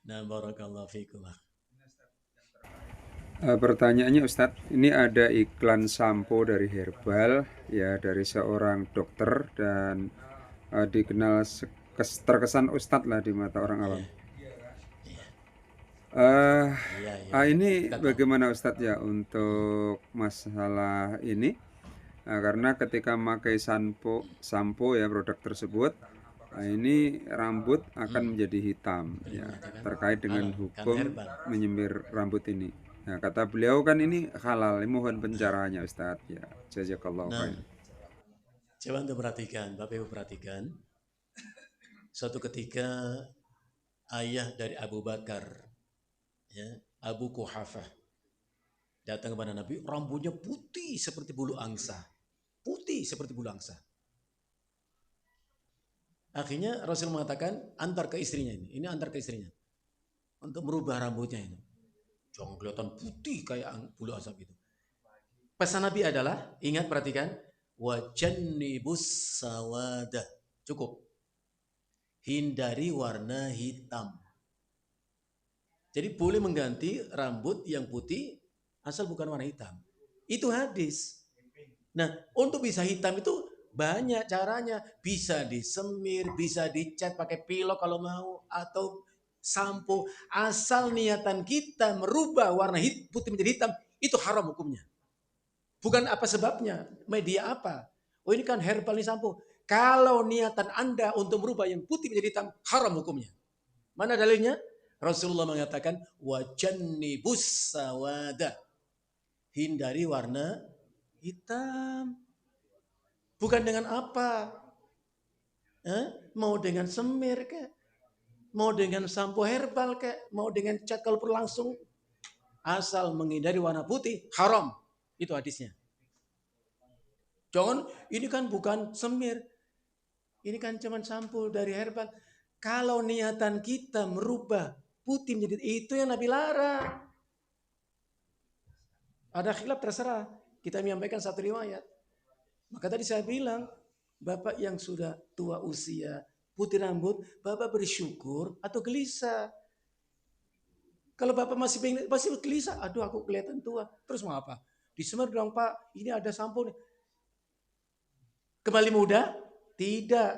Nah, barakallahu fikum. Pertanyaannya Ustadz, ini ada iklan sampo dari Herbal ya dari seorang dokter dan dikenal terkesan Ustadz lah di mata orang awam. Iya, iya, Eh, iya, iya, iya. ini Kita tahu. bagaimana Ustadz ya Hmm, untuk masalah ini? Karena ketika memakai sampo ya produk tersebut, ini rambut akan hmm. menjadi hitam Beliau ya mengatakan terkait dengan halal karena hukum herbal. menyemir rambut ini. Nah, kata beliau kan ini halal, mohon pencerahannya Ustadz ya. Jazakallahu Nah, khair. coba untuk perhatikan, Bapak Ibu perhatikan. Suatu ketika ayah dari Abu Bakar, ya, Abu Kuhafah, datang kepada Nabi, rambutnya putih seperti bulu angsa. Putih seperti bulu angsa. Akhirnya Rasul mengatakan, antar ke istrinya ini. Ini antar ke istrinya. Untuk merubah rambutnya ini. Jangan kelihatan putih kayak bulu asap itu. Pesan Nabi adalah, ingat perhatikan, wajannibus sawada. Cukup. Hindari warna hitam. Jadi boleh mengganti rambut yang putih asal bukan warna hitam. Itu hadis. Nah, untuk bisa hitam itu banyak caranya. Bisa disemir, bisa dicat pakai pilok kalau mau, atau sampo. Asal niatan kita merubah warna putih menjadi hitam, itu haram hukumnya. Bukan apa sebabnya, media apa. Oh ini kan herbal nih sampo. Kalau niatan Anda untuk merubah yang putih menjadi hitam, haram hukumnya. Mana dalilnya? Rasulullah mengatakan, wajannibus sawada. Hindari warna hitam. Bukan dengan apa? Mau dengan semir kek? Mau dengan sampo herbal kek? Mau dengan cat kalau perlu langsung? Asal menghindari warna putih, haram. Itu hadisnya. Jangan, ini kan bukan semir. Ini kan cuma sampo dari herbal. Kalau niatan kita merubah putih menjadi itu yang Nabi larang. Ada khilaf terserah. Kita menyampaikan satu riwayat. Maka tadi saya bilang, Bapak yang sudah tua usia, putih rambut, Bapak bersyukur atau gelisah? Kalau Bapak masih gelisah, aduh aku kelihatan tua. Terus mau apa? Disemir dong Pak, ini ada sampo nih. Kembali muda? Tidak.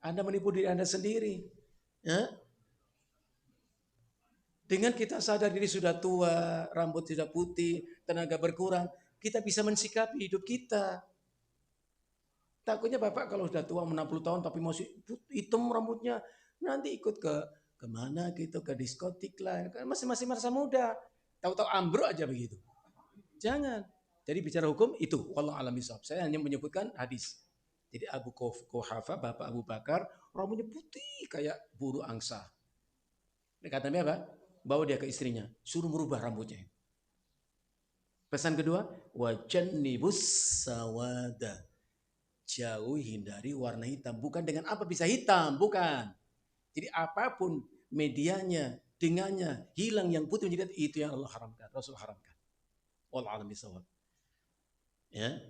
Anda menipu diri Anda sendiri. Ya? Dengan kita sadar diri sudah tua, rambut sudah putih, tenaga berkurang, kita bisa mensikapi hidup kita. Takutnya Bapak kalau sudah tua 60 tahun tapi masih hitam rambutnya, nanti ikut ke kemana gitu, ke diskotik lah. Kan masih merasa muda. Tahu-tahu ambruk aja begitu. Jangan. Jadi bicara hukum itu, wallahu alam bisawab. Saya hanya menyebutkan hadis. Jadi Abu Quhafa, Bapak Abu Bakar, rambutnya putih kayak buru angsa. Ini katanya apa? Bawa dia ke istrinya, suruh merubah rambutnya. Pesan kedua, wajannibus sawada. Jauh hindari warna hitam. Bukan dengan apa bisa hitam, bukan. Jadi apapun medianya, dengannya, hilang yang putih menjadi itu yang Allah haramkan, Rasul haramkan. Wallahu a'lam bishawab. Ya.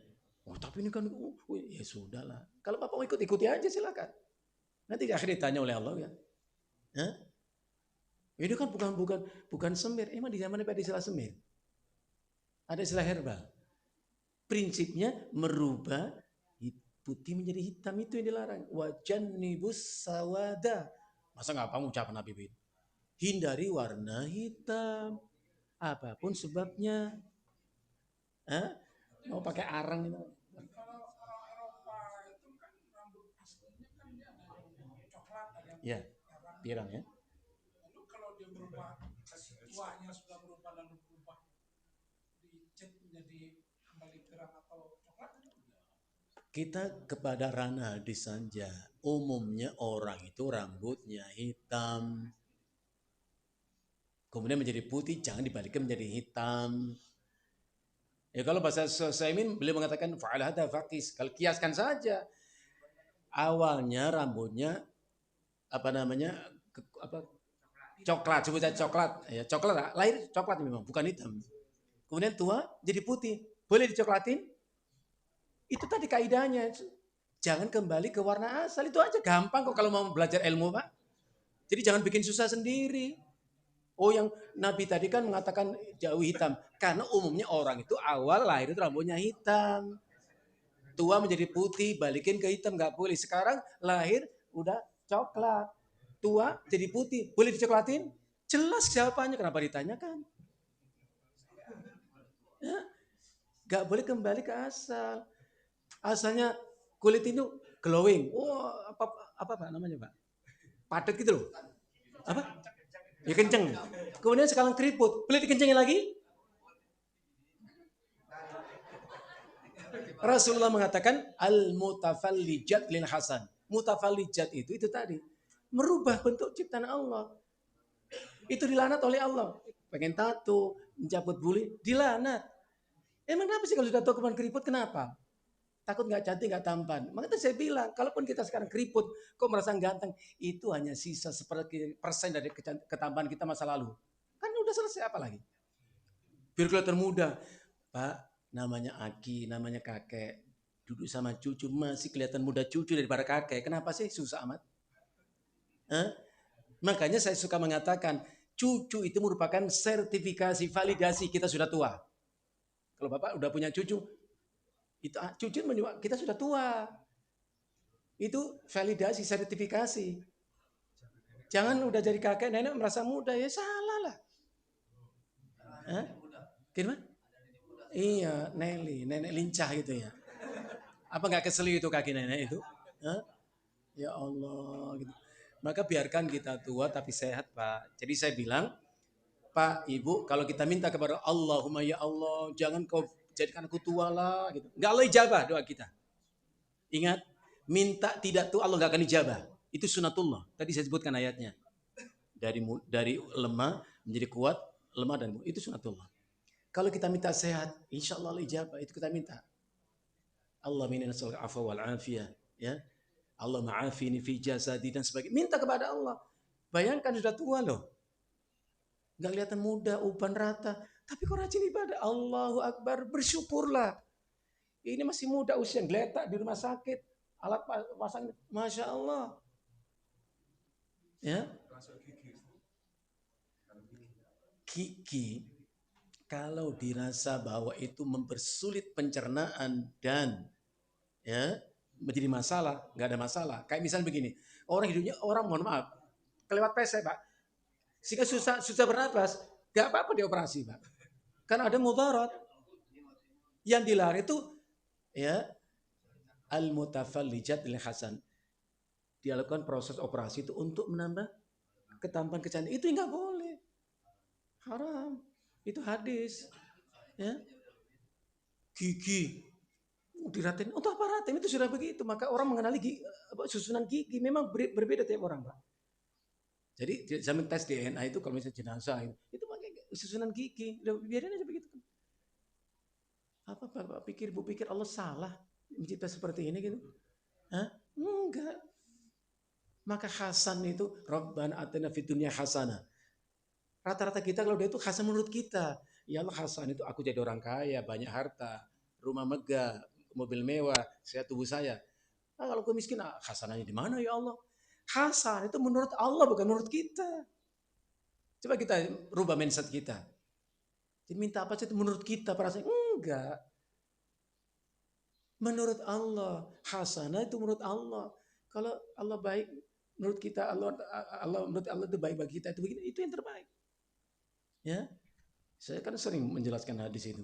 Oh, tapi ini kan ya sudahlah. Kalau Bapak mau ikut ikuti aja silakan. Nanti di akhir ditanya oleh Allah ya. Ya. Ini kan bukan semir. Emang di zaman ada istilah semir? Ada istilah herbal. Prinsipnya merubah putih menjadi hitam itu yang dilarang. Wajannibus sawada. Masa nggak apa ucapan Nabi itu? Hindari warna hitam. Apapun sebabnya. Hah? Mau pakai arang itu. Ya, pirang ya. Kita kepada ranah hadis saja. Umumnya orang itu rambutnya hitam. Kemudian menjadi putih, jangan dibalikkan menjadi hitam. Ya kalau bahasa Saimin beliau mengatakan fa'al hada fakis. Kalau kiaskan saja. Awalnya rambutnya apa namanya apa coklat sebut saja coklat ya coklat lahir coklat memang bukan hitam. Kemudian tua jadi putih. Boleh dicoklatin? Itu tadi kaidahnya. Jangan kembali ke warna asal. Itu aja gampang kok kalau mau belajar ilmu, Pak. Jadi jangan bikin susah sendiri. Oh, yang Nabi tadi kan mengatakan jauhi hitam. Karena umumnya orang itu awal lahir itu rambutnya hitam. Tua menjadi putih, balikin ke hitam, nggak boleh. Sekarang lahir udah coklat. Tua jadi putih, boleh dicoklatin? Jelas jawabannya, kenapa ditanyakan? Ya, nggak boleh kembali ke asal. Asalnya kulit itu glowing. Wah, apa namanya, Pak? Padat gitu loh. Apa? Ya kenceng. Kemudian sekarang keriput, boleh dikencengin lagi? Rasulullah mengatakan al-mutafallijat lil hasan. Mutafallijat itu tadi merubah bentuk ciptaan Allah. Itu dilanat oleh Allah. Pengen tato, mencabut buli, dilanat. Emang kenapa sih kalau sudah tahu kemarin keriput, kenapa? Takut nggak cantik, nggak tampan. Makanya saya bilang, kalaupun kita sekarang keriput, kok merasa ganteng, itu hanya sisa seperti persen dari ketampanan kita masa lalu. Kan udah selesai, apa lagi? Biar kelihatan muda. Pak, namanya Aki, namanya kakek. Duduk sama cucu, masih kelihatan muda cucu daripada kakek. Kenapa sih susah amat? Hah? Makanya saya suka mengatakan, cucu itu merupakan sertifikasi, validasi kita sudah tua. Kalau Bapak udah punya cucu, itu cucu kita sudah tua. Itu validasi, sertifikasi. Jangan udah jadi kakek nenek merasa muda, ya salah lah. Hah? Gimana? Iya, Nelly, nenek lincah gitu ya. Apa nggak keseli itu kaki nenek itu? Hah? Ya Allah, gitu. Maka biarkan kita tua tapi sehat, Pak. Jadi saya bilang, Pak, Ibu, kalau kita minta kepada Allahumma ya Allah, jangan kau jadikan aku tua lah, gitu. Nggak Allah ijabah doa kita. Ingat, minta tidak tuh Allah nggak akan ijabah. Itu sunatullah. Tadi saya sebutkan ayatnya. Dari lemah menjadi kuat, lemah dan itu sunatullah. Kalau kita minta sehat, insya Allah ijabah. Itu kita minta. Allah minna nas'aluka afwa wal afiyah, ya. Allah ma'afini fi jasadi dan sebagainya. Minta kepada Allah. Bayangkan sudah tua loh. Nggak kelihatan muda, uban rata. Tapi kok rajin ibadah. Allahu Akbar, bersyukurlah. Ini masih muda usia geletak di rumah sakit. Alat pasang, Masya Allah. Ya, gigi kalau dirasa bahwa itu mempersulit pencernaan dan ya menjadi masalah, nggak ada masalah. Kayak misalnya begini, orang hidupnya orang mohon maaf kelewat pesek Pak, sehingga susah bernapas, nggak apa-apa dioperasi Pak. Karena ada mudarat yang dilarang itu ya al-mutafallijat lil hasan. Dilakukan proses operasi itu untuk menambah ketampanan kecantikan. Itu nggak boleh, haram. Itu hadis. Ya, gigi diratain untuk apa ratain itu sudah begitu, maka orang mengenali susunan gigi memang berbeda tiap orang Pak. Jadi zaman tes DNA itu kalau misalnya jenazah itu pakai susunan gigi, udah biarin aja begitu. Apa Bapak pikir, Bu pikir Allah salah mencipta seperti ini gitu? Hah? Enggak. Maka Hasan itu Rabbana atina fid dunya hasanah. Rata-rata kita kalau dia itu Hasan menurut kita. Ya Allah, Hasan itu aku jadi orang kaya, banyak harta, rumah megah, mobil mewah, sehat tubuh saya. Nah, kalau aku miskin, hasanahnya di mana ya Allah? Hasan itu menurut Allah bukan menurut kita. Coba kita rubah mindset kita. Jadi minta apa sih itu menurut kita perasaan? Enggak. Menurut Allah. Hasanah itu menurut Allah. Kalau Allah baik, menurut kita menurut Allah itu baik bagi kita, itu yang terbaik. Ya. Saya kan sering menjelaskan hadis itu.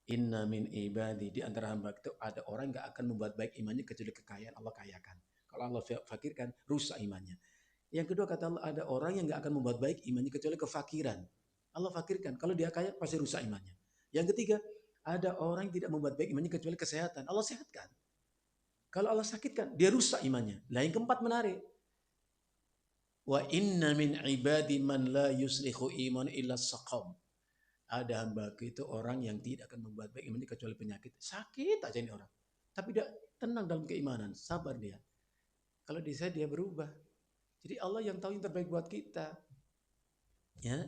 Inna min ibadi, di antara hamba itu ada orang yang gak akan membuat baik imannya kecuali kekayaan Allah kayakan. Kalau Allah fakirkan, rusak imannya. Yang kedua kata Allah, ada orang yang gak akan membuat baik imannya kecuali kefakiran. Allah fakirkan, kalau dia kaya pasti rusak imannya. Yang ketiga, ada orang yang tidak membuat baik imannya kecuali kesehatan. Allah sehatkan. Kalau Allah sakitkan, dia rusak imannya. Nah yang keempat menarik. Wa inna min ibadi man la yuslihu iman illa saqam. Ada hamba itu orang yang tidak akan membuat baik imannya kecuali penyakit. Sakit aja ini orang. Tapi dia tenang dalam keimanan, sabar dia. Kalau di saya dia berubah. Jadi Allah yang tahu yang terbaik buat kita. Ya.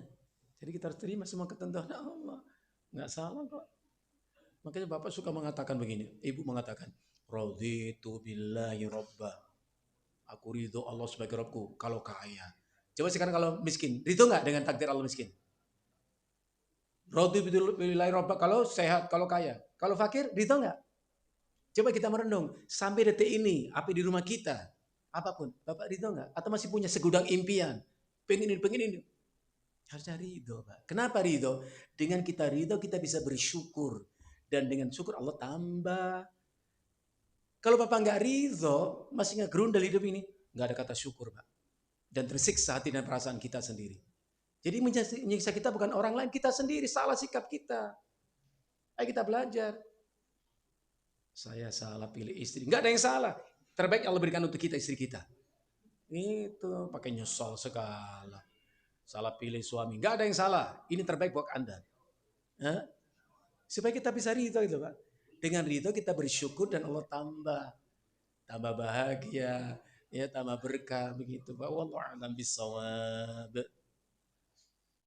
Jadi kita harus terima semua ketentuan Allah. Nggak salah kok. Makanya Bapak suka mengatakan begini, Ibu mengatakan, raditu billahi robba. Aku ridho Allah sebagai Rabbku kalau kaya. Coba sekarang kalau miskin, ridho nggak dengan takdir Allah miskin? Roti billahi robak kalau sehat, kalau kaya. Kalau fakir, ridho nggak? Coba kita merenung, sampai detik ini, apa di rumah kita, apapun, Bapak ridho nggak? Atau masih punya segudang impian? Pengen ini, pengen ini. Harusnya ridho, Pak. Kenapa ridho? Dengan kita ridho, kita bisa bersyukur. Dan dengan syukur Allah tambah. Kalau Bapak nggak ridho, masih ngegerundel hidup ini, nggak ada kata syukur, Pak. Dan tersiksa hati dan perasaan kita sendiri. Jadi menyiksa kita bukan orang lain, kita sendiri, salah sikap kita. Ayo kita belajar. Saya salah pilih istri. Enggak ada yang salah. Terbaik Allah berikan untuk kita istri kita. Itu pakai nyesal segala. Salah pilih suami. Enggak ada yang salah. Ini terbaik buat Anda. Hah? Supaya kita bisa ridho itu, Pak. Dengan ridho kita bersyukur dan Allah tambah. Tambah bahagia. Ya, tambah berkah begitu, Pak. Wallahu a'lam bishawab.